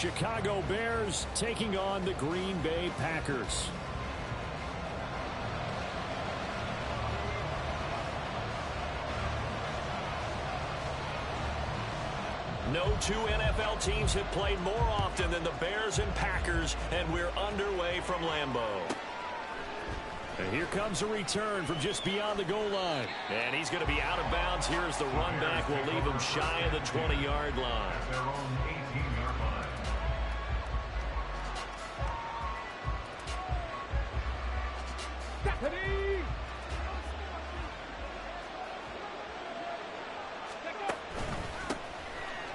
Chicago Bears taking on the Green Bay Packers. No two NFL teams have played more often than the Bears and Packers, and we're underway from Lambeau. And here comes a return from just beyond the goal line. And he's going to be out of bounds. Here's the run back. Will leave him shy of the 20-yard line.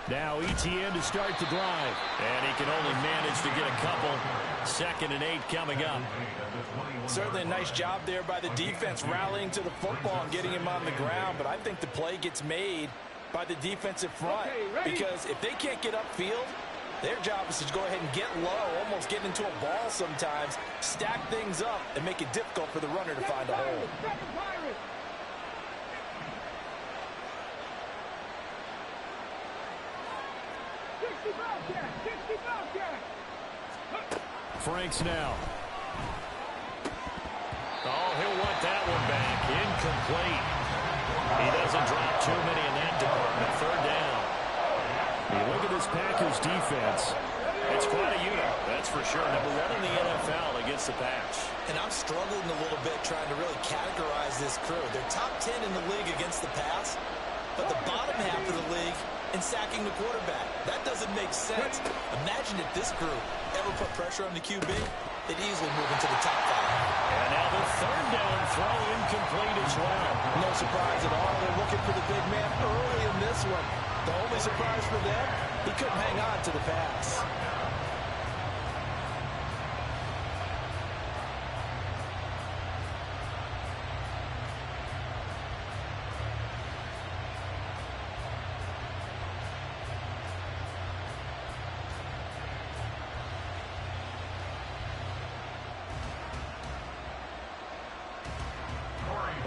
Now ETN to start the drive. And he can only manage to get a couple. 2nd and 8 coming up. Certainly a nice job there by the defense rallying to the football and getting him on the ground. But I think the play gets made by the defensive front. Because if they can't get upfield, their job is to go ahead and get low, almost get into a ball sometimes, stack things up, and make it difficult for the runner to find a hole. Franks now. Oh, he'll want that one back. Incomplete. He doesn't drop too many in that department. 3rd down. You look at this Packers defense. It's quite a unit, that's for sure. Number 1 in the NFL against the pass. And I'm struggling a little bit trying to really categorize this crew. They're top 10 in the league against the pass, but the bottom half of the league in sacking the quarterback. That doesn't make sense. Imagine if this group ever put pressure on the QB, they'd easily move into the top 5. And now the 3rd down throw incomplete as well. No surprise at all. They're looking for the big man early in this one. The only surprise for them, he couldn't hang on to the pass.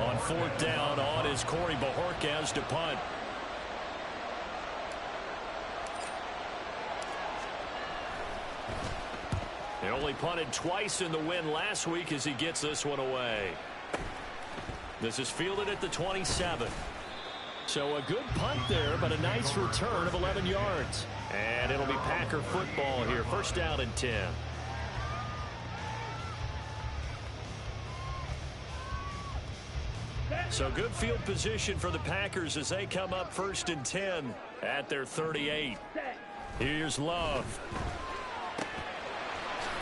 On 4th down, on is Corey Bojorquez to punt. He only punted twice in the win last week as he gets this one away. This is fielded at the 27. So a good punt there, but a nice return of 11 yards. And it'll be Packer football here. 1st down and 10. So good field position for the Packers as they come up 1st and 10 at their 38. Here's Love.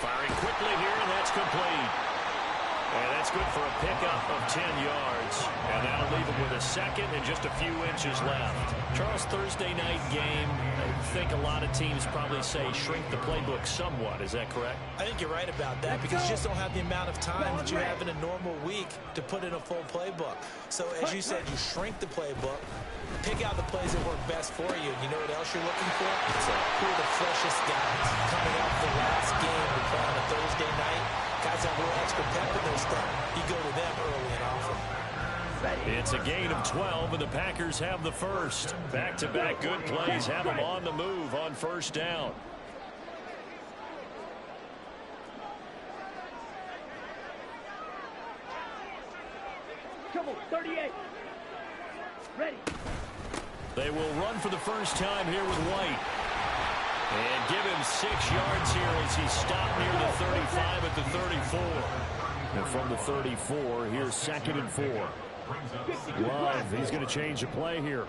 Firing quickly here, and that's complete. And that's good for a pickup of 10 yards. And that'll leave him with a 2nd and just a few inches left. Charles, Thursday night game, I think a lot of teams probably say shrink the playbook somewhat. Is that correct? I think you're right about that because you just don't have the amount of time that you have in a normal week to put in a full playbook. So as you said, you shrink the playbook, pick out the plays that work best for you. You know what else you're looking for? Who are the freshest guys coming off the last game we play on a Thursday night? Guys have a little extra pep in their step. You go to them early and often. It's a gain of 12, and the Packers have the first. Back-to-back good plays have them on the move on 1st down. Come on, 38. Ready. They will run for the first time here with White. And give him 6 yards here as he stopped near the 35 at the 34. And from the 34, here's 2nd and 4. Love, he's going to change the play here.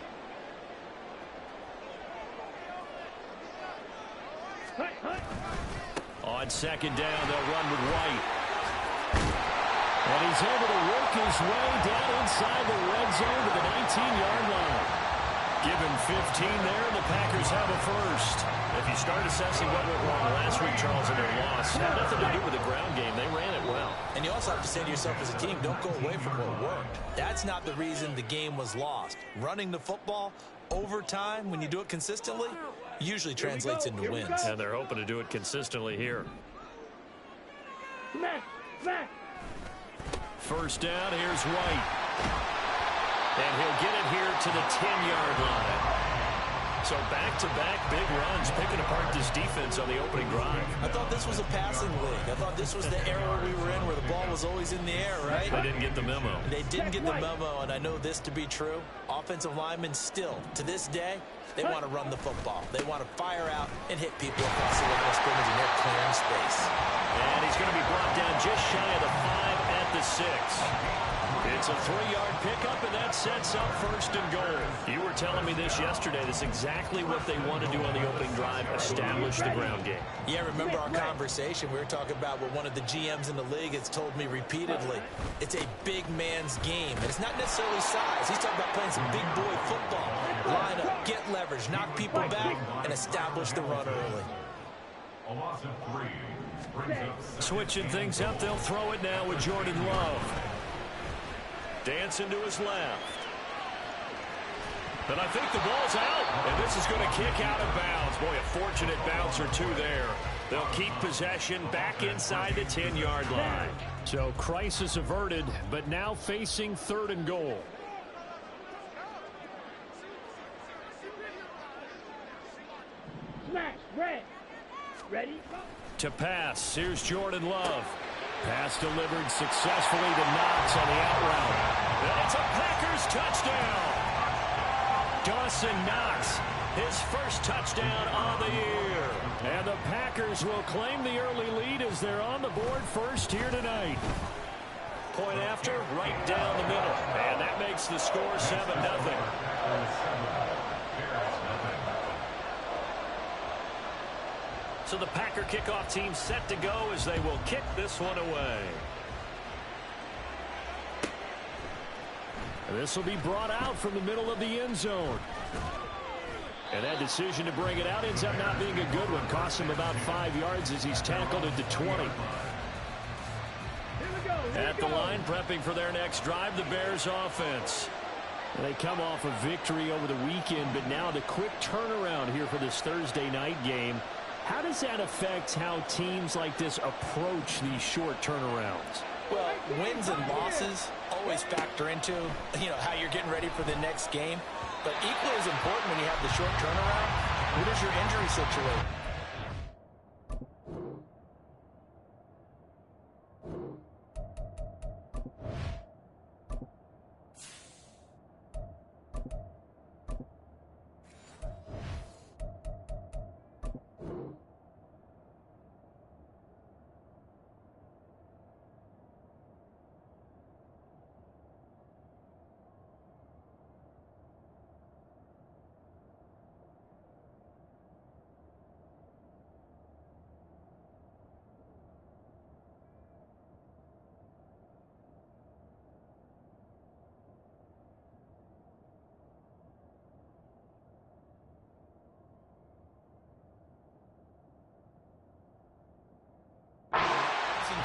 On 2nd down, they'll run with White. And he's able to work his way down inside the red zone to the 19-yard line. Give him 15 there, and the Packers have a first. If you start assessing what went wrong last week, Charles, in their loss, it had nothing to do with the ground game. They ran it well. And you also have to say to yourself as a team, don't go away from what worked. That's not the reason the game was lost. Running the football over time, when you do it consistently, usually translates into wins. And they're hoping to do it consistently here. First down, here's White. And he'll get it here to the 10-yard line. So back-to-back big runs, picking apart this defense on the opening drive. I thought this was a passing league. I thought this was the era we were in where the ball was always in the air, right? They didn't get the memo. They didn't get the memo, and I know this to be true. Offensive linemen still, to this day, they want to run the football. They want to fire out and hit people across the line of scrimmage, and they're clearing space. And he's going to be brought down just shy of the 5 at the 6. It's a 3-yard pickup, and that sets up first and goal. You were telling me this yesterday. That's exactly what they want to do on the opening drive, establish the ground game. Yeah, remember our conversation. We were talking about what one of the GMs in the league has told me repeatedly. It's a big man's game, and it's not necessarily size. He's talking about playing some big boy football. Line up, get leverage, knock people back, and establish the run early. A loss of 3. Switching things up, they'll throw it now with Jordan Love. Dancing to his left. But I think the ball's out, and this is going to kick out of bounds. Boy, a fortunate bounce or two there. They'll keep possession back inside the 10-yard line. So crisis averted, but now facing 3rd and goal. Smash, red. Ready? To pass, here's Jordan Love. Pass delivered successfully to Knox on the out route. That's a Packers touchdown. Dawson Knox, his first touchdown on the year. And the Packers will claim the early lead as they're on the board first here tonight. Point after, right down the middle. And that makes the score 7-0. So the Packer kickoff team set to go as they will kick this one away. And this will be brought out from the middle of the end zone. And that decision to bring it out ends up not being a good one. Costs him about 5 yards as he's tackled at the 20. At the line, prepping for their next drive, the Bears offense. And they come off a victory over the weekend, but now the quick turnaround here for this Thursday night game. How does that affect how teams like this approach these short turnarounds? Well, wins and losses always factor into, how you're getting ready for the next game. But equally as important when you have the short turnaround, what is your injury situation?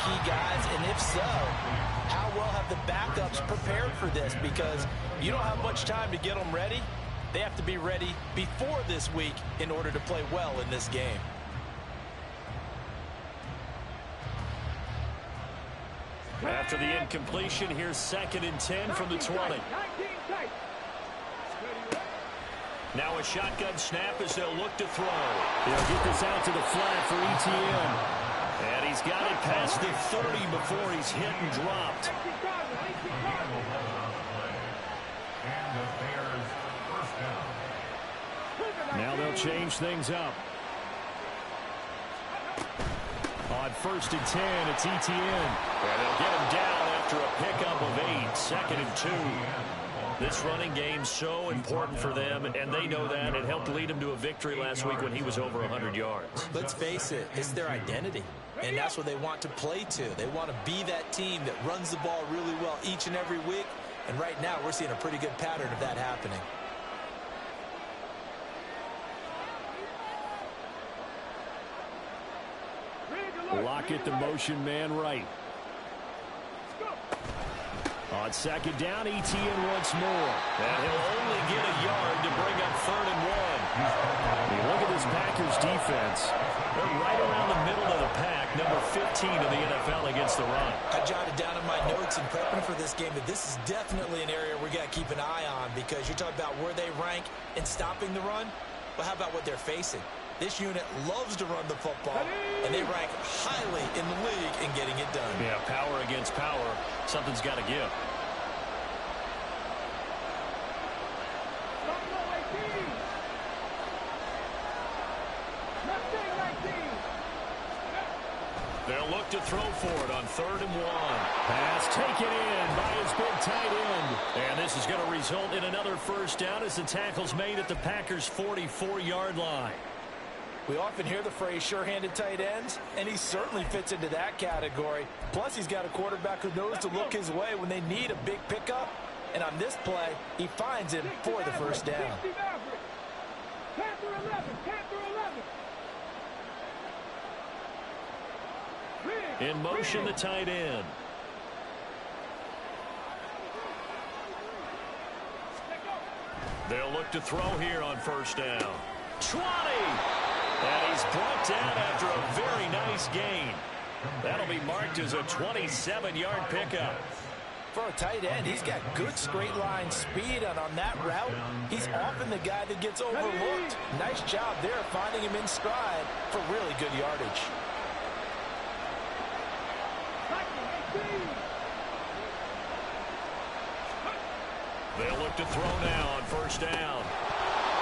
Key guys, and if so, how well have the backups prepared for this? Because you don't have much time to get them ready. They have to be ready before this week in order to play well in this game. After the incompletion, here's 2nd and 10 from the 20. Now a shotgun snap as they'll look to throw. They'll get this out to the flat for ETN. And he's got it past the 30 before he's hit and dropped. Now they'll change things up. On 1st and 10, it's ETN. And they'll get him down after a pickup of 8, 2nd and 2. This running game's so important for them, and they know that. It helped lead them to a victory last week when he was over 100 yards. Let's face it, it's their identity, and that's what they want to play to. They want to be that team that runs the ball really well each and every week, and right now we're seeing a pretty good pattern of that happening. Lockett, the motion man right. On 2nd down, ETN once more. And he'll only get a yard to bring up 3rd and 1. You look at this Packers defense. They're right around the middle of the pack, number 15 in the NFL against the run. I jotted down in my notes in prepping for this game that this is definitely an area we got to keep an eye on, because you're talking about where they rank in stopping the run. Well, how about what they're facing? This unit loves to run the football, and they rank highly in the league in getting it done. Yeah, power against power. Something's got to give. They'll look to throw for it on 3rd and 1. Pass taken in by his big tight end. And this is going to result in another first down as the tackle's made at the Packers' 44-yard line. We often hear the phrase sure-handed tight ends, and he certainly fits into that category. Plus, he's got a quarterback who knows to look his way when they need a big pickup. And on this play, he finds him for the first down. In motion, the tight end. They'll look to throw here on first down. 20! And he's brought down after a very nice gain. That'll be marked as a 27-yard pickup. For a tight end, he's got good straight-line speed, and on that route, he's often the guy that gets overlooked. Nice job there finding him in stride for really good yardage. They'll look to throw now on first down.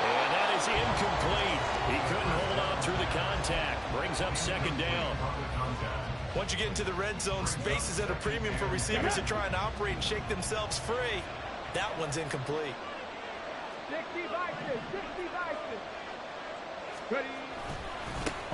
And that is incomplete. He couldn't hold on through the contact. Brings up 2nd down. Once you get into the red zone, space is at a premium for receivers to try and operate and shake themselves free. That one's incomplete. 60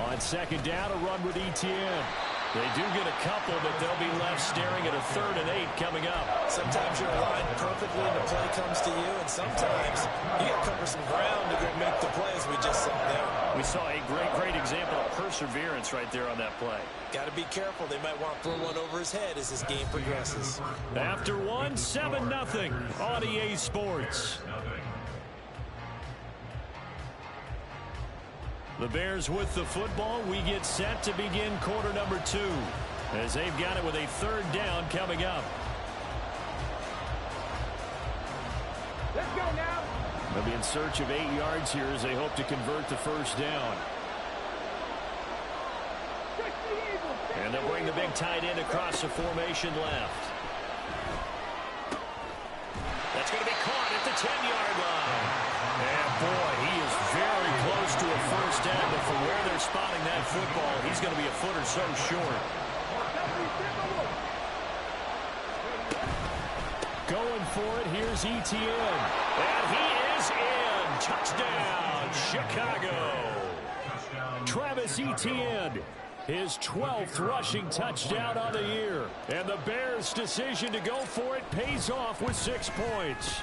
On 2nd down, a run with Etienne. They do get a couple, but they'll be left staring at a 3rd and 8 coming up. Sometimes you're aligned perfectly and the play comes to you, and sometimes you got to cover some ground to go make the play, as we just saw there. We saw a great example of perseverance right there on that play. Got to be careful. They might want to throw one over his head as this game progresses. After 1, 7-0 on EA Sports. The Bears with the football. We get set to begin quarter number 2 as they've got it with a 3rd down coming up. Let's go now. They'll be in search of 8 yards here as they hope to convert the first down. And they'll bring the big tight end across the formation left. That's going to be caught at the 10-yard line. And boy, he is very close to a first down, but from where they're spotting that football, he's going to be a foot or so short. Going for it, here's Etienne. And he is in. Touchdown, Chicago. Travis Etienne, his 12th rushing touchdown on the year. And the Bears' decision to go for it pays off with 6 points.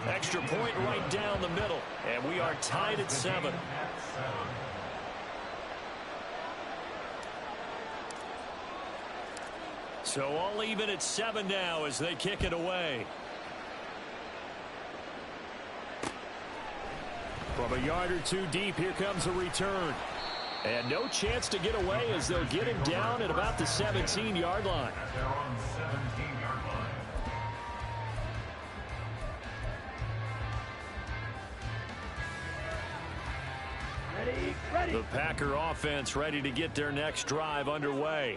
Extra point right down the middle. And we are tied at 7. So all even at 7 now as they kick it away. From a yard or 2 deep, here comes a return. And no chance to get away as they'll get him down at about the 17-yard line. Ready. The Packer offense ready to get their next drive underway.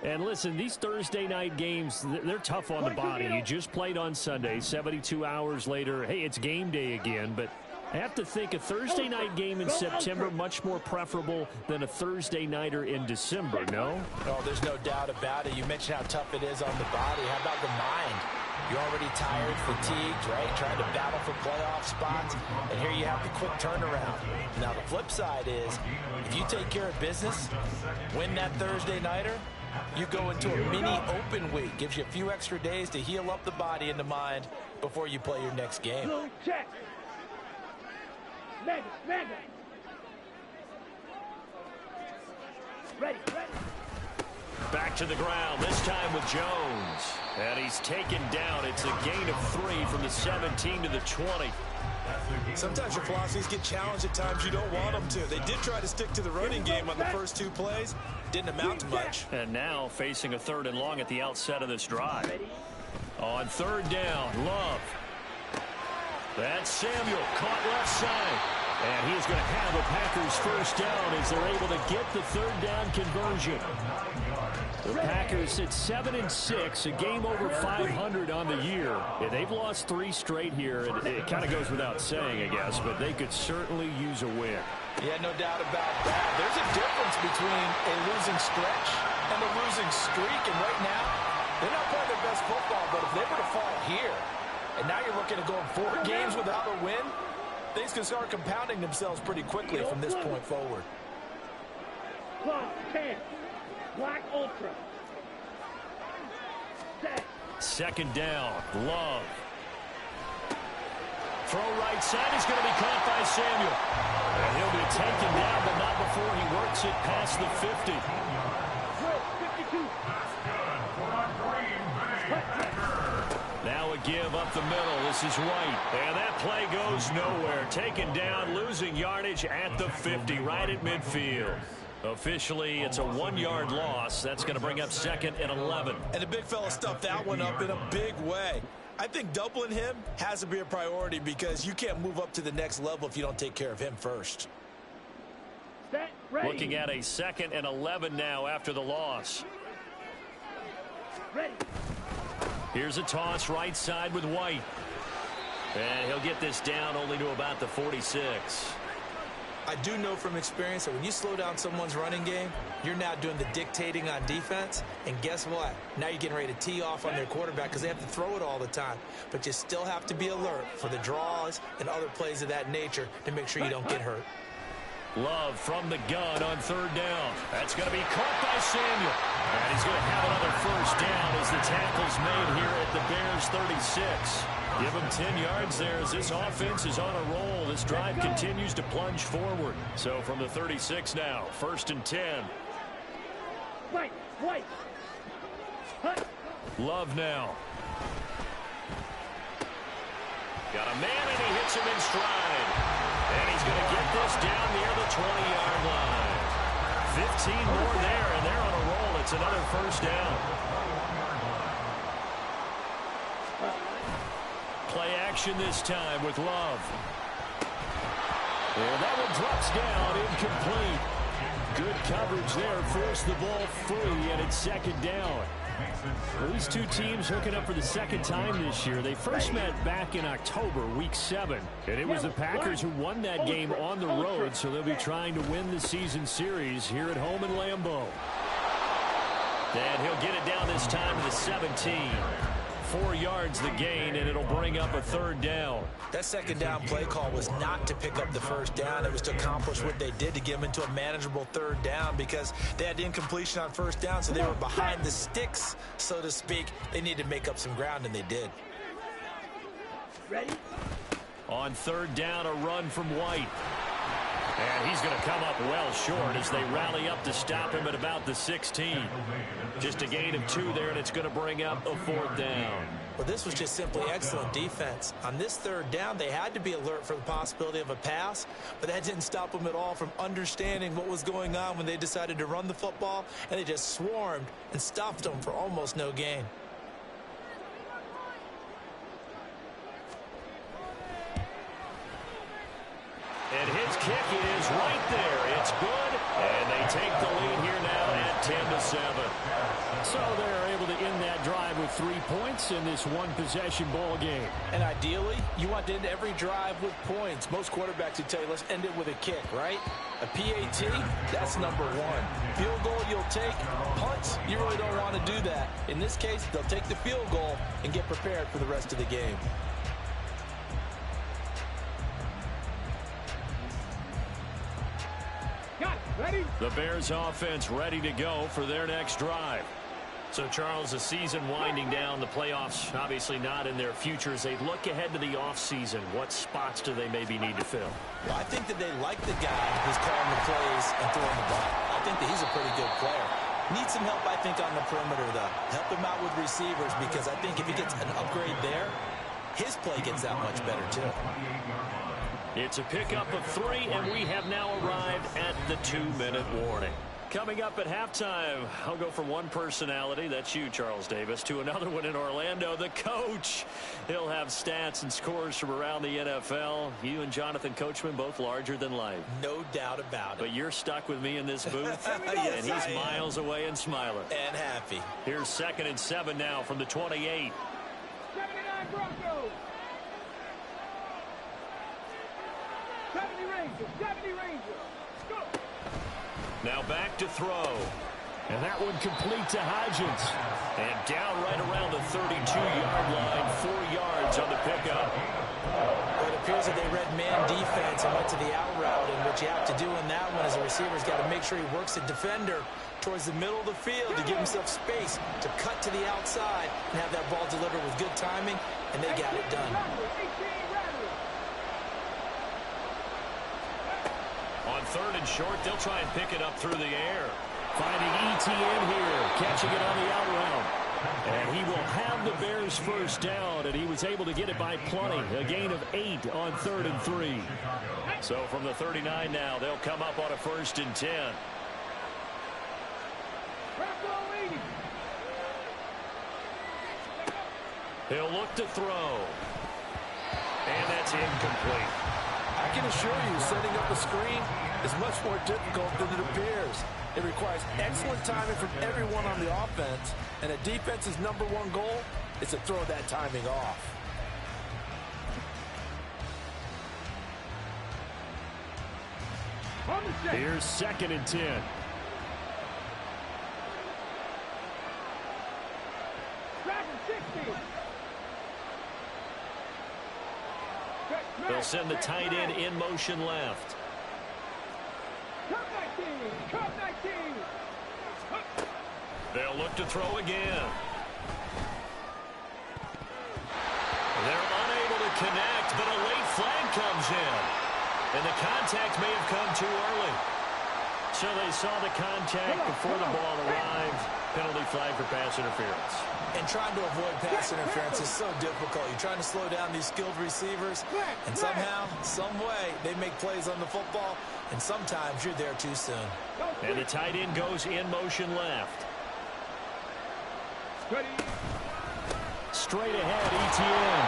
And listen, these Thursday night games, they're tough on the body. You just played on Sunday, 72 hours later. Hey, it's game day again, but I have to think a Thursday night game in September much more preferable than a Thursday nighter in December, no? Oh, there's no doubt about it. You mentioned how tough it is on the body. How about the mind? You're already tired, fatigued, right? Trying to battle for playoff spots. And here you have the quick turnaround. Now, the flip side is, if you take care of business, win that Thursday nighter, you go into a mini open week. Gives you a few extra days to heal up the body and the mind before you play your next game. Blue check. Mega. Ready. Back to the ground, this time with Jones. And he's taken down. It's a gain of 3 from the 17 to the 20. Sometimes your philosophies get challenged at times you don't want them to. They did try to stick to the running game on the first 2 plays. Didn't amount to much. And now facing a 3rd and long at the outset of this drive. On 3rd down, Love. That's Samuel, caught left side. And he is going to have a Packers first down as they're able to get the third down conversion. The Packers at 7-6, a game over 500 on the year. And they've lost 3 straight here, and it kind of goes without saying, I guess, but they could certainly use a win. Yeah, no doubt about that. There's a difference between a losing stretch and a losing streak, and right now, they're not playing their best football, but if they were to fall here, and now you're looking at going 4 games without a win, things can start compounding themselves pretty quickly from this point forward. 10. Black Ultra. Set. Second down, Love. Throw right side is going to be caught by Samuel. And he'll be taken down, but not before he works it past the 50. 52. Now a give up the middle. This is White. And that play goes nowhere. Taken down, losing yardage at the 50, right at midfield. Officially, it's a 1-yard loss. That's going to bring up 2nd and 11. And the big fella stuffed that one up in a big way. I think doubling him has to be a priority because you can't move up to the next level if you don't take care of him first. Set. Ready. Looking at a 2nd and 11 now after the loss. Ready. Here's a toss right side with White. And he'll get this down only to about the 46. I do know from experience that when you slow down someone's running game, you're now doing the dictating on defense. And guess what? Now you're getting ready to tee off on their quarterback because they have to throw it all the time. But you still have to be alert for the draws and other plays of that nature to make sure you don't get hurt. Love from the gun on 3rd down. That's going to be caught by Samuel. And he's going to have another first down as the tackle's made here at the Bears 36. Give him 10 yards there as this offense is on a roll. This drive continues to plunge forward. So from the 36 now, 1st and 10. White. Love now. Got a man and he hits him in stride. And he's going to get this down near the 20-yard line. 15 more there, and they're on a roll. It's another first down. Play action this time with Love. And that one drops down, incomplete. Good coverage there, forced the ball free, and it's 2nd down. Well, these two teams hooking up for the 2nd time this year. They first met back in October, week 7. And it was the Packers who won that game on the road, so they'll be trying to win the season series here at home in Lambeau. And he'll get it down this time to the 17. 4 yards the gain, and it'll bring up a 3rd down. That 2nd down play call was not to pick up the first down. It was to accomplish what they did to get them into a manageable 3rd down because they had incompletion on 1st down, so they were behind the sticks, so to speak. They needed to make up some ground, and they did. Ready. On 3rd down, a run from White. And he's going to come up well short as they rally up to stop him at about the 16. Just a gain of 2 there, and it's going to bring up a 4th down. Well, this was just simply excellent defense. On this 3rd down, they had to be alert for the possibility of a pass, but that didn't stop them at all from understanding what was going on when they decided to run the football, and they just swarmed and stopped them for almost no gain. And his kick is right there. It's good, and they take the lead here now at 10-7. So they're able to end that drive with 3 points in this one-possession ball game. And ideally, you want to end every drive with points. Most quarterbacks would tell you, let's end it with a kick, right? A PAT, that's number 1. Field goal you'll take. Punts, you really don't want to do that. In this case, they'll take the field goal and get prepared for the rest of the game. Ready. The Bears offense ready to go for their next drive. So, Charles, the season winding down, the playoffs obviously not in their future. As they look ahead to the offseason, what spots do they maybe need to fill? Well, I think that they like the guy who's calling the plays and throwing the ball. I think that he's a pretty good player. Needs some help, I think, on the perimeter, though. Help him out with receivers because I think if he gets an upgrade there, his play gets that much better, too. It's a pickup of 3, and we have now arrived at the 2-minute warning. Coming up at halftime, I'll go from one personality, that's you, Charles Davis, to another one in Orlando, the coach. He'll have stats and scores from around the NFL. You and Jonathan Coachman, both larger than life. No doubt about it. But you're stuck with me in this booth, Yes, and he's miles away and smiling. And happy. Here's 2nd and 7 now from the 28. 79 Broncos. 70 Rangers. 70 Rangers. Go. Now back to throw. And that one complete to Hodgins. And down right around the 32-yard line, 4 yards on the pickup. Well, it appears that they read man defense and went to the out route, and what you have to do in that one as a receiver's got to make sure he works the defender towards the middle of the field to give himself space to cut to the outside and have that ball delivered with good timing, and they got it done. On 3rd and short, they'll try and pick it up through the air. Finding ETN here, catching it on the out route. And he will have the Bears first down, and he was able to get it by plenty. A gain of 8 on 3rd and 3. So from the 39 now, they'll come up on a 1st and 10. He'll look to throw. And that's incomplete. I can assure you, setting up a screen is much more difficult than it appears. It requires excellent timing from everyone on the offense, and a defense's #1 goal is to throw that timing off. Here's 2nd and 10. They'll send the tight end in motion left. They'll look to throw again. They're unable to connect, but a late flag comes in. And the contact may have come too early. So they saw the contact before the ball arrived. Penalty flag for pass interference. And trying to avoid pass interference is so difficult. You're trying to slow down these skilled receivers, and somehow, some way, they make plays on the football, and sometimes you're there too soon. And the tight end goes in motion left. Straight ahead, ETN.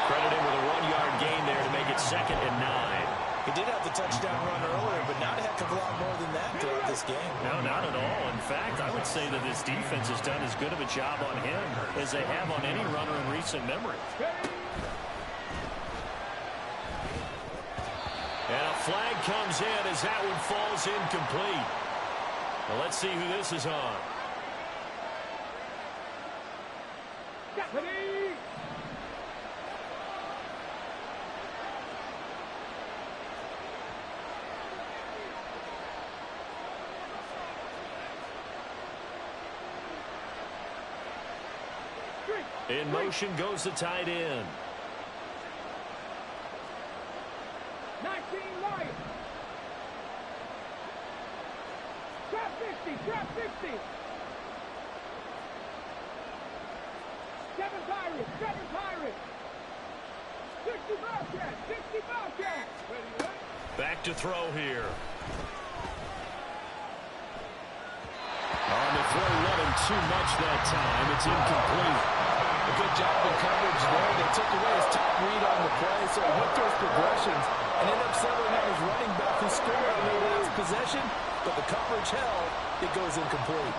Credited with a 1-yard gain there to make it 2nd and 9. He did have the touchdown run earlier, but not a heck of a lot more than that throughout this game. No, not at all. In fact, I would say that this defense has done as good of a job on him as they have on any runner in recent memory. And a flag comes in as that one falls incomplete. Well, let's see who this is on. In motion goes the tight end. 19 Lions. Trap 50, trap 50. 7 Pirates, 7 Pirates. 60 Bobcats, 60 Bobcats. Back to throw here. On the throw, wasn't too much that time. It's incomplete. A good job in coverage there. They took away his top read on the play, so he went through his progressions and ended up settling on his running back who scored on their last possession, but the coverage held. It goes incomplete.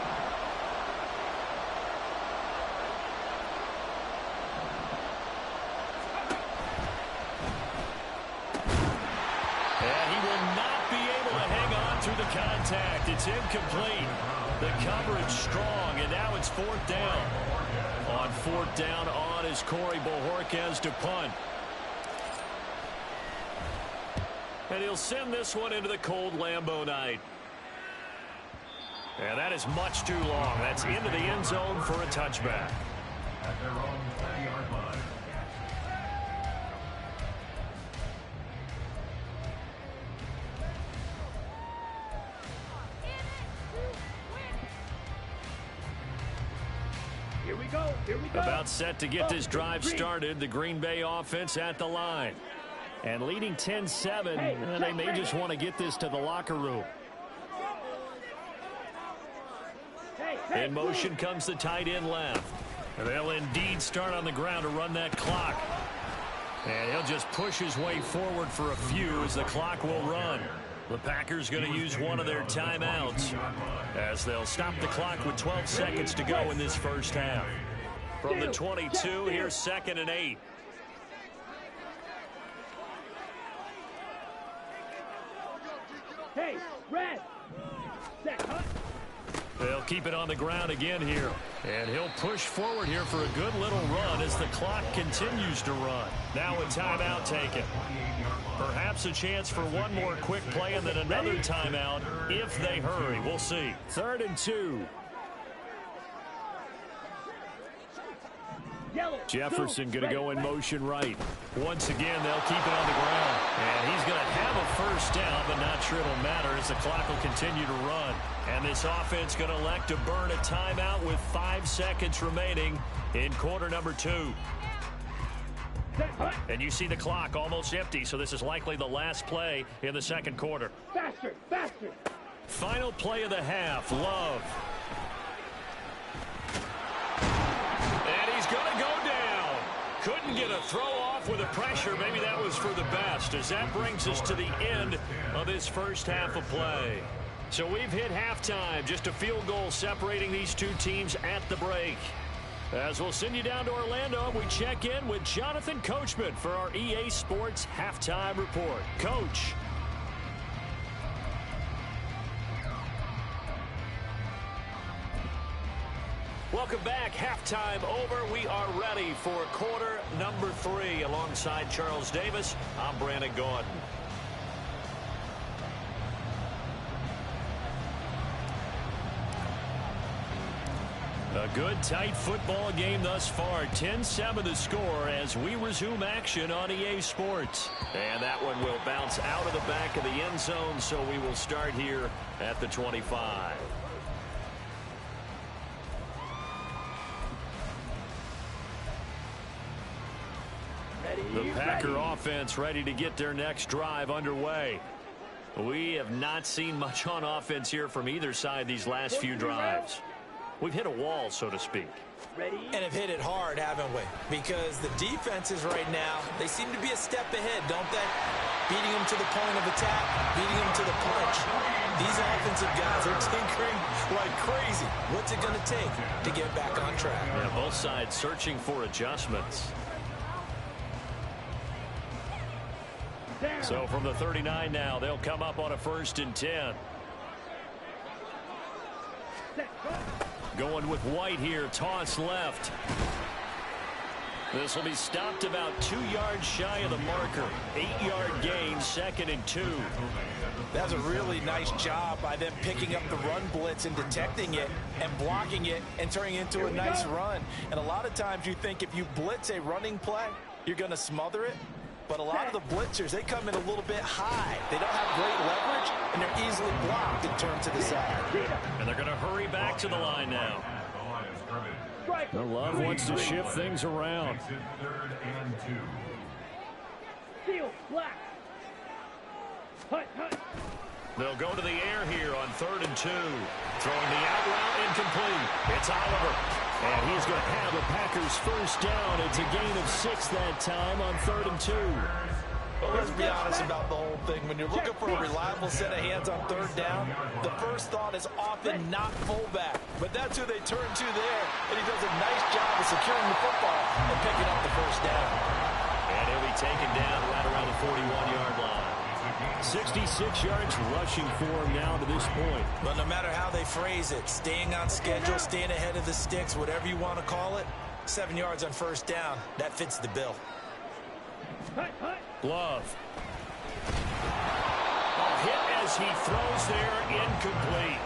And he will not be able to hang on through the contact. It's incomplete. The coverage strong, and now it's 4th down. On 4th down on is Corey Bojorquez to punt. And he'll send this one into the cold Lambeau night. And that is much too long. That's into the end zone for a touchback. At their own 30-yard line. Here we go, here we go. About set to get this drive started. The Green Bay offense at the line. And leading 10-7, and they may just want to get this to the locker room. In motion comes the tight end left. And they'll indeed start on the ground to run that clock. And he'll just push his way forward for a few as the clock will run. The Packers going to use one of their timeouts as they'll stop the clock with 12 seconds to go in this first half. From the 22, here's 2nd and 8. Hey, red. Set, cut. They'll keep it on the ground again here. And he'll push forward here for a good little run as the clock continues to run. Now a timeout taken. Perhaps a chance for one more quick play and then another timeout if they hurry. We'll see. 3rd and 2. Jefferson going to go in motion right. Once again, they'll keep it on the ground. And he's going to have a first down, but not sure it'll matter as the clock will continue to run. And this offense going to elect to burn a timeout with 5 seconds remaining in quarter number 2. And you see the clock almost empty, so this is likely the last play in the second quarter. Faster, faster. Final play of the half, Love. And he's going to go down. Couldn't get a throw off with the pressure. Maybe that was for the best, as that brings us to the end of this first half of play. So we've hit halftime, just a field goal separating these two teams at the break. As we'll send you down to Orlando, we check in with Jonathan Coachman for our EA Sports Halftime Report. Coach. Welcome back. Halftime over. We are ready for quarter number 3. Alongside Charles Davis, I'm Brandon Gaudin. A good, tight football game thus far. 10-7 the score as we resume action on EA Sports. And that one will bounce out of the back of the end zone, so we will start here at the 25. The Packer offense ready to get their next drive underway. We have not seen much on offense here from either side these last few drives. We've hit a wall, so to speak. And have hit it hard, haven't we? Because the defenses right now, they seem to be a step ahead, don't they? Beating them to the point of attack, beating them to the punch. These offensive guys are tinkering like crazy. What's it going to take to get back on track? Yeah, both sides searching for adjustments. So from the 39 now, they'll come up on a 1st and 10. Going with White here, toss left. This will be stopped about 2 yards shy of the marker. 8-yard gain, 2nd and 2. That was a really nice job by them picking up the run blitz and detecting it and blocking it and turning it into a nice run. And a lot of times you think if you blitz a running play, you're going to smother it. But a lot of the blitzers, they come in a little bit high. They don't have great leverage, and they're easily blocked and turned to the side. And they're going to hurry back to the line now. The Love wants to shift things around. 3rd and 2. Seal, black. Hut, hut. They'll go to the air here on 3rd and 2. Throwing the out route incomplete. It's Oliver. And he's going to have the Packers first down. It's a gain of 6 that time on 3rd and 2. Well, let's be honest about the whole thing. When you're looking for a reliable set of hands on 3rd down, the first thought is often not fullback. But that's who they turn to there. And he does a nice job of securing the football and picking up the first down. And he'll be taken down right around the 41-yard line. 66 yards rushing for him now to this point. But no matter how they phrase it, staying on schedule, staying ahead of the sticks, whatever you want to call it, 7 yards on 1st down, that fits the bill. Love. A hit as he throws there, incomplete.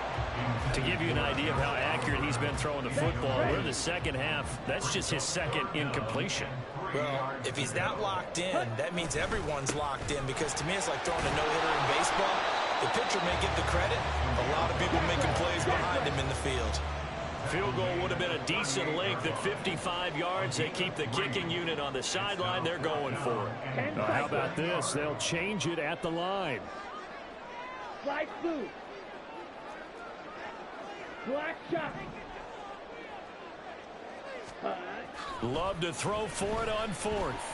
To give you an idea of how accurate he's been throwing the football, we're in the second half. That's just his 2nd incompletion. Well, if he's not locked in, that means everyone's locked in, because to me it's like throwing a no-hitter in baseball. The pitcher may get the credit. A lot of people making plays behind him in the field. Field goal would have been a decent length at 55 yards. They keep the kicking unit on the sideline. They're going for it. How about this? They'll change it at the line. Slide blue. Black shot. Hut. Love to throw for it on fourth.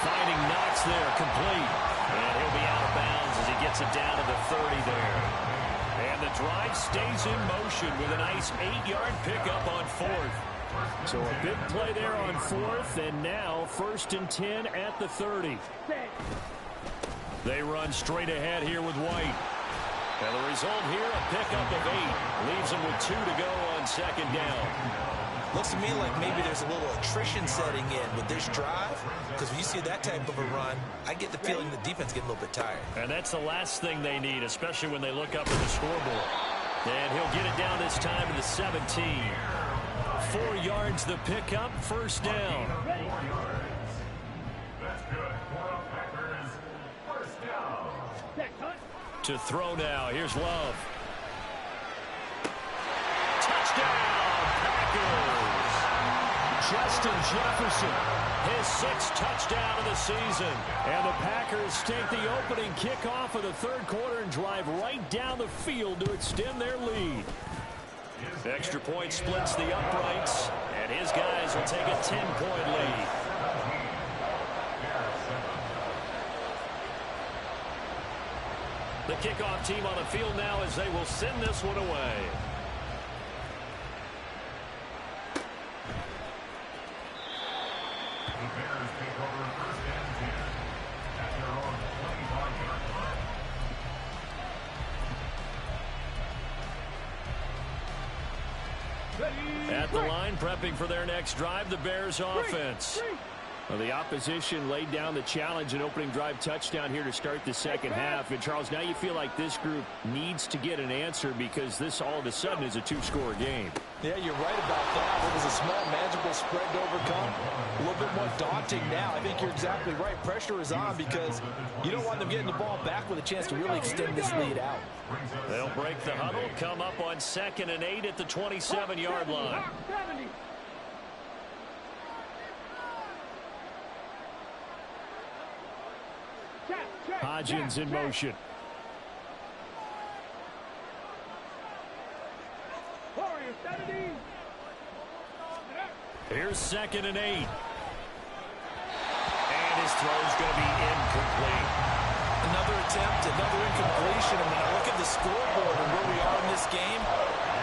Finding Knox there, complete. And he'll be out of bounds as he gets it down to the 30 there. And the drive stays in motion with a nice 8-yard pickup on fourth. So a big play there on fourth, and now 1st and 10 at the 30. They run straight ahead here with White. And the result here, a pickup of 8. Leaves them with 2 to go on 2nd down. Looks to me like maybe there's a little attrition setting in with this drive, because when you see that type of a run, I get the feeling the defense getting a little bit tired. And that's the last thing they need, especially when they look up at the scoreboard. And he'll get it down this time to the 17. 4 yards the pickup, 1st down. That's good. For Packers, 1st down. To throw now, here's Love. Touchdown, Packers! Justin Jefferson, his 6th touchdown of the season. And the Packers take the opening kickoff of the 3rd quarter and drive right down the field to extend their lead. Extra point splits the uprights, and his guys will take a 10-point lead. The kickoff team on the field now as they will send this one away. The Bears take over 1st and 10 at their own 25-yard line. At the line, prepping for their next drive, the Bears offense. Well, the opposition laid down the challenge and opening drive touchdown here to start the 2nd half. And, Charles, now you feel like this group needs to get an answer because this all of a sudden is a 2-score game. Yeah, you're right about that. It was a small, manageable spread to overcome. A little bit more daunting now. I think you're exactly right. Pressure is on because you don't want them getting the ball back with a chance to really extend this lead out. They'll break the huddle, come up on 2nd and 8 at the 27-yard line. 70. Hodgins in motion. Warrior 70. Here's 2nd and 8. And his throw's going to be incomplete. Another attempt, another incompletion. And when I look at the scoreboard and where we are in this game,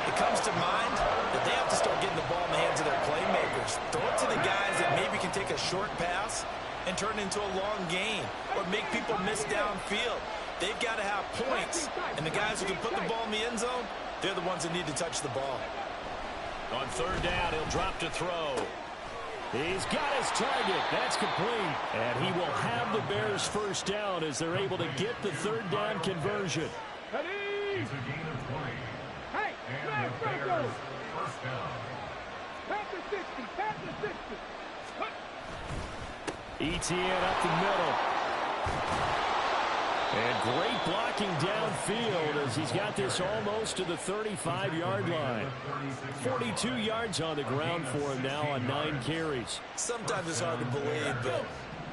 it comes to mind that they have to start getting the ball in the hands of their playmakers. Throw it to the guys that maybe can take a short pass and turn it into a long gain or make people miss downfield. They've got to have points. And the guys who can put the ball in the end zone, they're the ones that need to touch the ball. On 3rd down, he'll drop to throw. He's got his target. That's complete. And he will have the Bears 1st down as they're able to get the 3rd down conversion. It's a gain of 20. Hey, And the Bears, 1st down. Panther 60, Panther 60. Etienne up the middle. And great blocking downfield as he's got this almost to the 35-yard line. 42 yards on the ground for him now on 9 carries. Sometimes it's hard to believe, but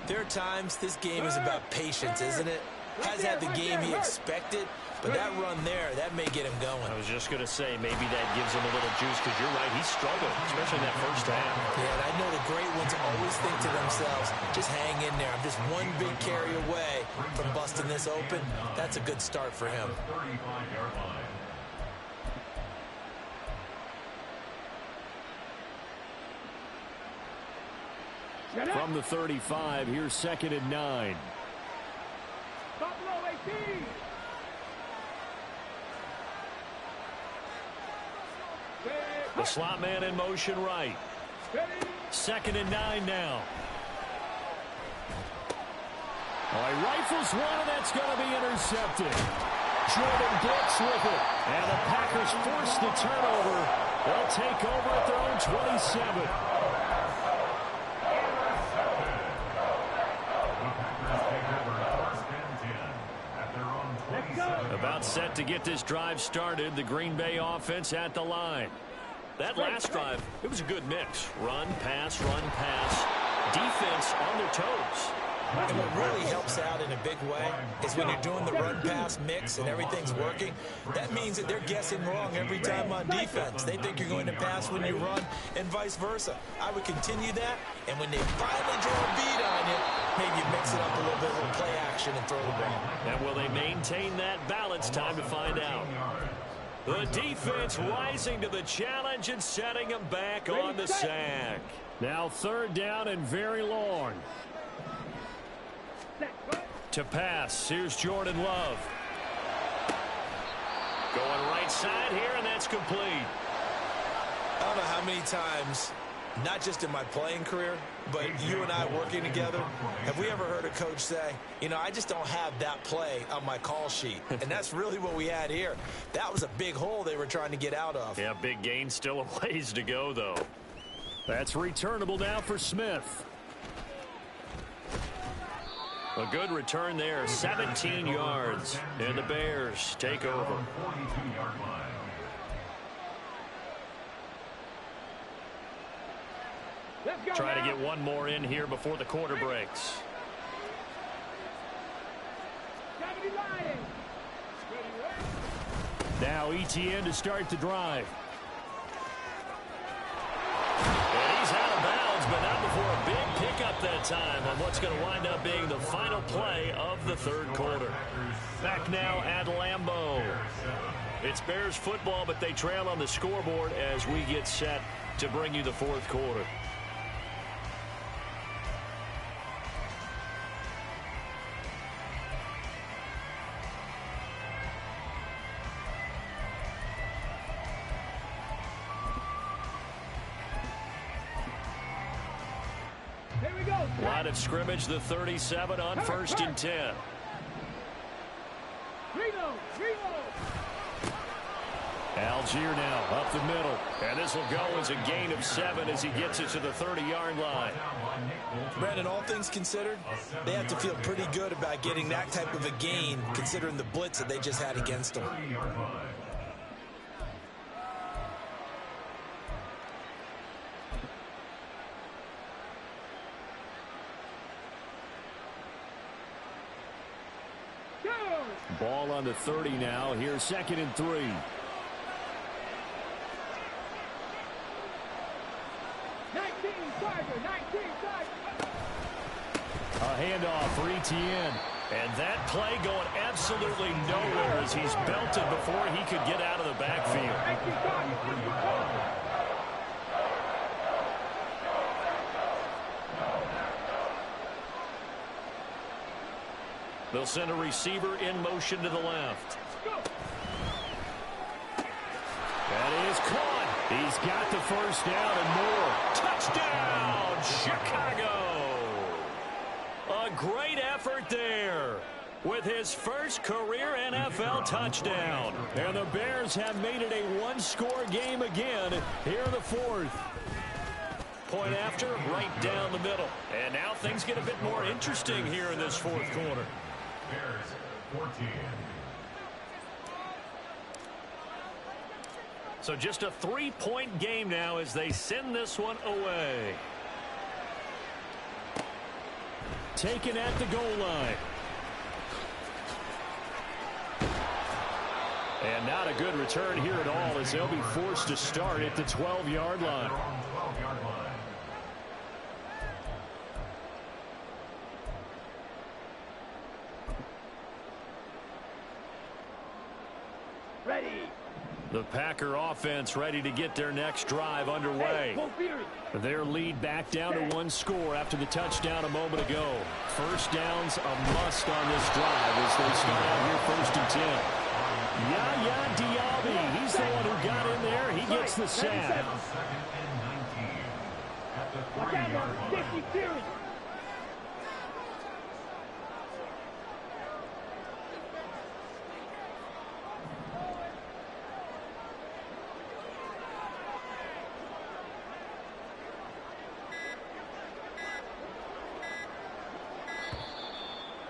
there are times this game is about patience, isn't it? Has had the game he expected, but that run there, that may get him going. I was just going to say, maybe that gives him a little juice because you're right, he struggled, especially in that 1st half. Yeah, and I know the great ones always think to themselves, just hang in there. I'm just one big carry away from busting this open. That's a good start for him. 35-yard line. From the 35, here's 2nd and 9. Buffalo 18. The slot man in motion right. 2nd and 9 now. Oh, he rifles one, and that's going to be intercepted. Jordan Brooks with it. And the Packers force the turnover. They'll take over at their own 27. About set to get this drive started. The Green Bay offense at the line. That last drive, it was a good mix. Run, pass, defense on their toes. And what really helps out in a big way is when you're doing the run-pass mix and everything's working, that means that they're guessing wrong every time on defense. They think you're going to pass when you run and vice versa. I would continue that, and when they finally draw a beat on you, maybe mix it up a little bit with play action and throw the ball. And will they maintain that balance? Time to find out. The defense rising to the challenge and setting them back on the sack. Now 3rd down and very long. To pass, here's Jordan Love. Going right side here, and that's complete. I don't know how many times, not just in my playing career, but you and I working together, have we ever heard a coach say, you know, I just don't have that play on my call sheet. And that's really what we had here. That was a big hole they were trying to get out of. Yeah, big gain, still a ways to go, though. That's returnable now for Smith. A good return there, 17 yards. And the Bears take over. Try to get one more in here before the quarter breaks. Now ETN to start the drive. And he's out of bounds, but not before a big pickup that time on what's going to wind up being the final play of the 3rd quarter. Back now at Lambeau. It's Bears football, but they trail on the scoreboard as we get set to bring you the 4th quarter. Line of scrimmage, the 37 on 1st and 10. Algier now up the middle. And this will go as a gain of 7 as he gets it to the 30-yard line. Brandon, all things considered, they have to feel pretty good about getting that type of a gain considering the blitz that they just had against them. Ball on the 30 now. Here's 2nd and 3. 19, Tiger, 19, Tiger. A handoff for ETN. And that play going absolutely nowhere as he's belted before he could get out of the backfield. They'll send a receiver in motion to the left. That is caught. He's got the 1st down and more. Touchdown, Chicago. A great effort there with his first career NFL touchdown. And the Bears have made it a one-score game again here in the 4th. Point after, right down the middle. And now things get a bit more interesting here in this 4th quarter. Bears 14. So just a 3-point game now as they send this one away. Taken at the goal line. And not a good return here at all as they'll be forced to start at the 12-yard line. Ready. The Packer offense ready to get their next drive underway. Their lead back down to 1 score after the touchdown a moment ago. 1st down's a must on this drive as they start out here 1st and 10. Yaya Diaby, he's the one who got in there. He gets the sack. Watch out, 50 series.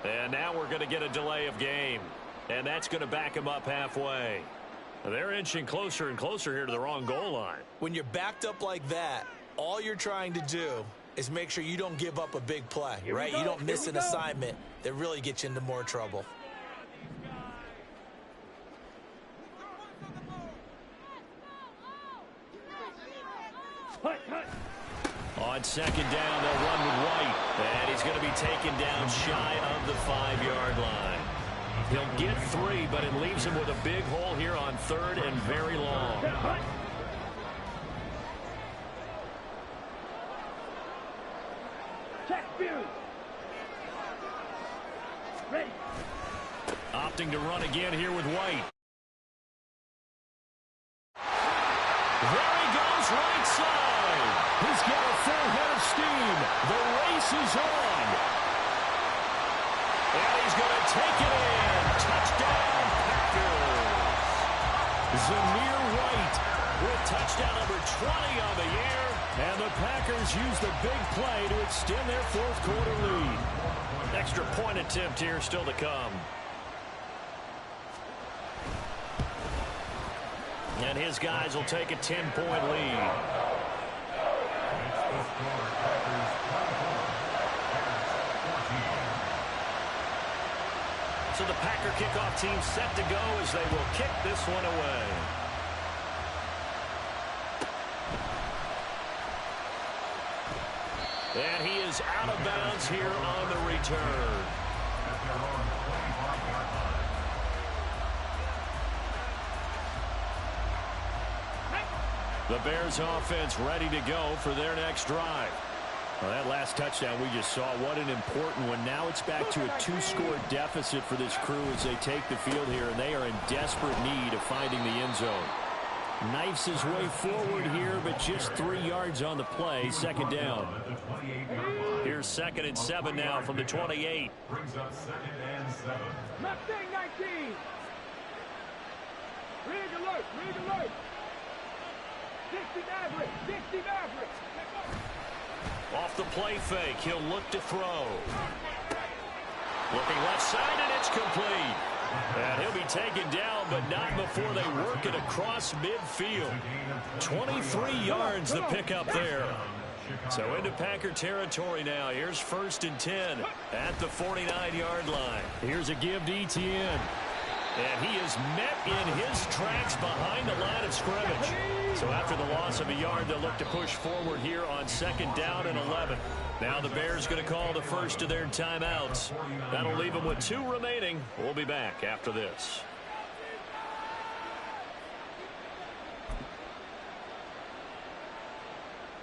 And now we're going to get a delay of game. And that's going to back him up halfway. They're inching closer and closer here to the wrong goal line. When you're backed up like that, all you're trying to do is make sure you don't give up a big play, right? You don't miss an assignment that really gets you into more trouble. On second down, they'll run with White. And he's going to be taken down shy of the 5-yard line. He'll get 3, but it leaves him with a big hole here on 3rd and very long. Ready. Opting to run again here with White. There he goes, right side. He's got a full head of steam. The race is on. And he's going to take it in. Touchdown, Packers. Zamir White with touchdown number 20 on the year. And the Packers use the big play to extend their 4th quarter lead. Extra point attempt here still to come. And his guys will take a 10-point lead. So the Packer kickoff team set to go as they will kick this one away. And he is out of bounds here on the return. The Bears offense ready to go for their next drive. Well, that last touchdown we just saw, what an important one. Now it's back to a 2-score deficit for this crew as they take the field here, and they are in desperate need of finding the end zone. Knifes his way forward here, but just 3 yards on the play. Second down. Here's 2nd and 7 now from the 28. Brings up 2nd and 7. Mustang 19. Rig alert, rig alert. 60 Maverick, 60 Maverick. Off the play fake, he'll look to throw. Looking left side, and it's complete. And he'll be taken down, but not before they work it across midfield. 23 yards the pickup there. So into Packer territory now. Here's 1st and 10 at the 49-yard line. Here's a give to Etienne. And he is met in his tracks behind the line of scrimmage. So after the loss of a yard, they'll look to push forward here on 2nd down and 11. Now the Bears going to call the first of their timeouts. That'll leave them with 2 remaining. We'll be back after this.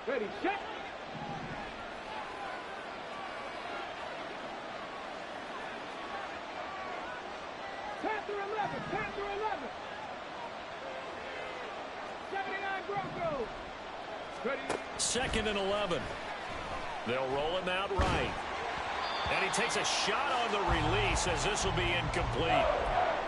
Ready, set. Panther 11, Panther 11. 79 Broncos. Ready. 2nd and 11. They'll roll him out right. And he takes a shot on the release as this will be incomplete.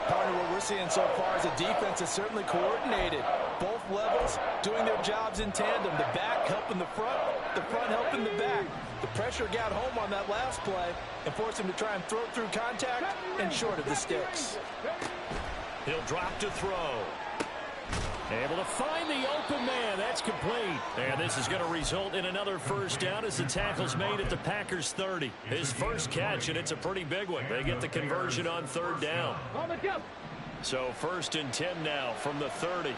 Partner, what we're seeing so far is a defense is certainly coordinated. Both levels doing their jobs in tandem. The back helping the front helping the back. The pressure got home on that last play and forced him to try and throw through contact and short of the sticks. He'll drop to throw. Able to find the open man. That's complete. And this is going to result in another 1st down as the tackle's made at the Packers 30. His first catch, and it's a pretty big one. They get the conversion on 3rd down. On the jump. So 1st and 10 now from the 30.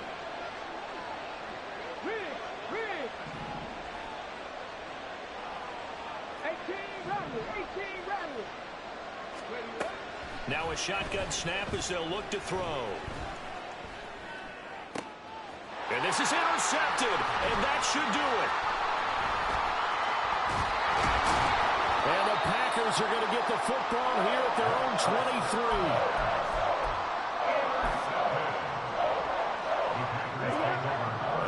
Rig. 18 Rattler. Ready. Now a shotgun snap as they'll look to throw. And this is intercepted, and that should do it. And the Packers are going to get the football here at their own 23.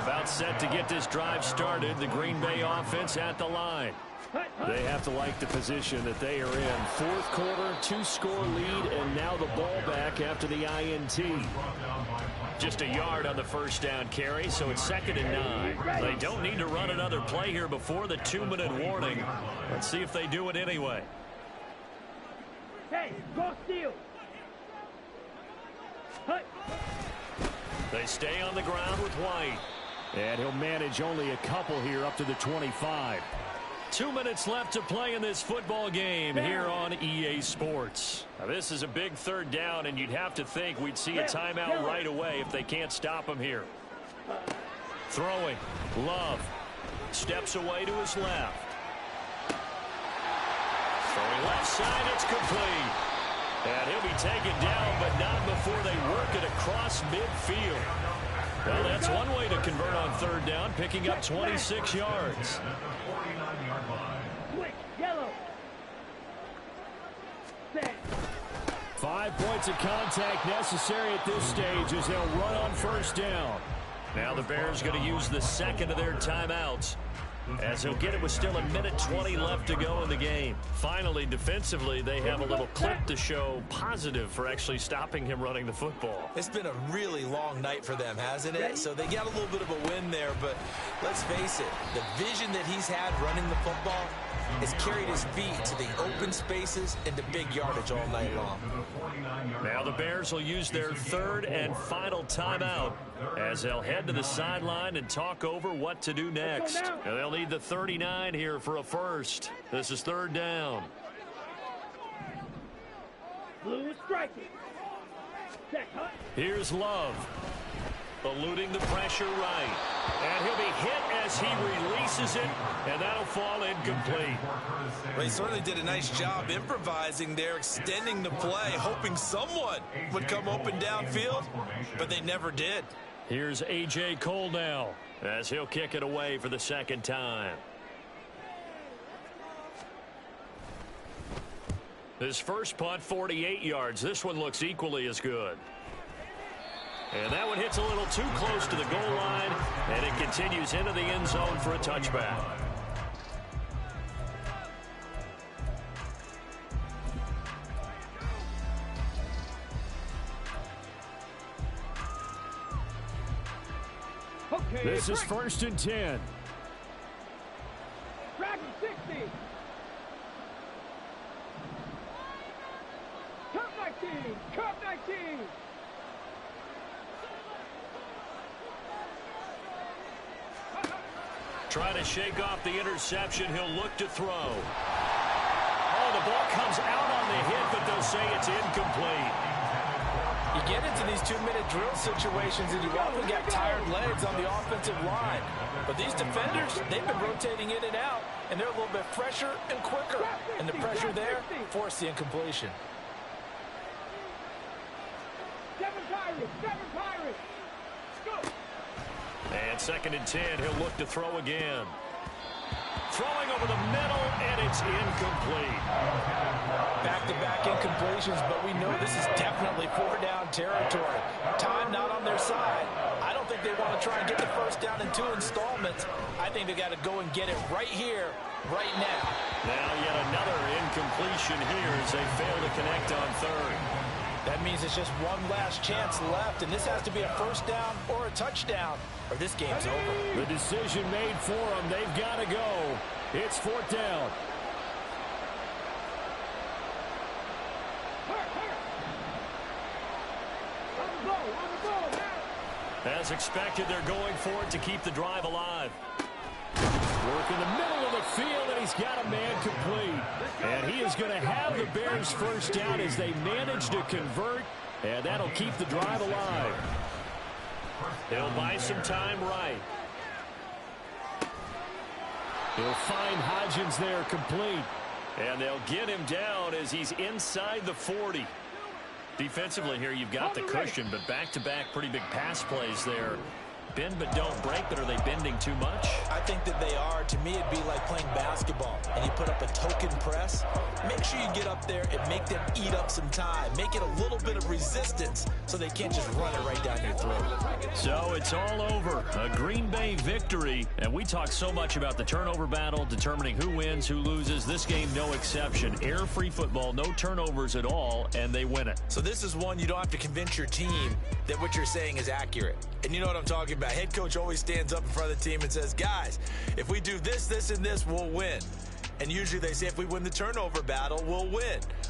About set to get this drive started. The Green Bay offense at the line. They have to like the position that they are in. 4th quarter, 2-score lead, and now the ball back after the INT. Just a yard on the 1st down carry, so it's 2nd and 9. They don't need to run another play here before the 2-minute warning. Let's see if they do it anyway. Hey, go steal. They stay on the ground with White. And he'll manage only a couple here up to the 25. 2 minutes left to play in this football game here on EA Sports. Now, this is a big third down, and you'd have to think we'd see a timeout right away if they can't stop him here. Throwing. Love. Steps away to his left. Throwing left side, it's complete. And he'll be taken down, but not before they work it across midfield. Well, that's one way to convert on third down, picking up 26 yards. 49-yard line. Switch, yellow. Set. 5 points of contact necessary at this stage as they'll run on first down. Now the Bears going to use the second of their timeouts, as he'll get it with still 1:20 left to go in the game. Finally, defensively, they have a little clip to show positive for actually stopping him running the football. It's been a really long night for them, hasn't it? So they got a little bit of a win there, but let's face it, the vision that he's had running the football has carried his feet to the open spaces and the big yardage all night long. Now the Bears will use their third and final timeout as they'll head to the sideline and talk over what to do next. And they'll need the 39 here for a first. This is third down. Blue is striking. Set, hut. Here's Love. Eluding the pressure right. And he'll be hit as he releases it, and that'll fall incomplete. Well, he certainly did a nice job improvising there, extending the play, hoping someone would come open downfield, but they never did. Here's A.J. Cole now as he'll kick it away for the second time. His first punt, 48 yards. This one looks equally as good. And that one hits a little too close to the goal line, and it continues into the end zone for a touchback. Okay, This is first and 10. Dragon 60. Cup 19. Cup 19. Trying to shake off the interception. He'll look to throw. Oh, the ball comes out on the hit, but they'll say it's incomplete. You get into these 2-minute drill situations, and you often get tired legs on the offensive line. But these defenders, they've been rotating in and out, and they're a little bit fresher and quicker. And the pressure there forced the incompletion. 7 Pirates. 7 Pirates. Go. And second and 10, he'll look to throw again. Throwing over the middle, and it's incomplete. Back-to-back incompletions, but we know this is definitely 4-down territory. Time not on their side. I don't think they want to try and get the first down in 2 installments. I think they got to go and get it right here, right now. Now yet another incompletion here as they fail to connect on third. That means it's just one last chance left, and this has to be a first down or a touchdown, or this game's over. The decision made for them. They've got to go. It's fourth down. On the ball now. As expected, they're going for it to keep the drive alive. Work in the middle of the field, and he's got a man complete. And he is going to have the Bears first down as they manage to convert, and that'll keep the drive alive. He'll buy some time right. He'll find Hodgins there complete. And they'll get him down as he's inside the 40. Defensively here, you've got the cushion, but back-to-back pretty big pass plays there. Bend but don't break, but are they bending too much? I think that they are. To me, it'd be like playing basketball, and you put up a token press. Make sure you get up there and make them eat up some time. Make it a little bit of resistance so they can't just run it right down your throat. So it's all over. A Green Bay victory, and we talk so much about the turnover battle, determining who wins, who loses. This game, no exception. Error-free football, no turnovers at all, and they win it. So this is one you don't have to convince your team that what you're saying is accurate. And you know what I'm talking about. Head coach always stands up in front of the team and says, guys, if we do this, this, and this, we'll win. And usually they say if we win the turnover battle, we'll win.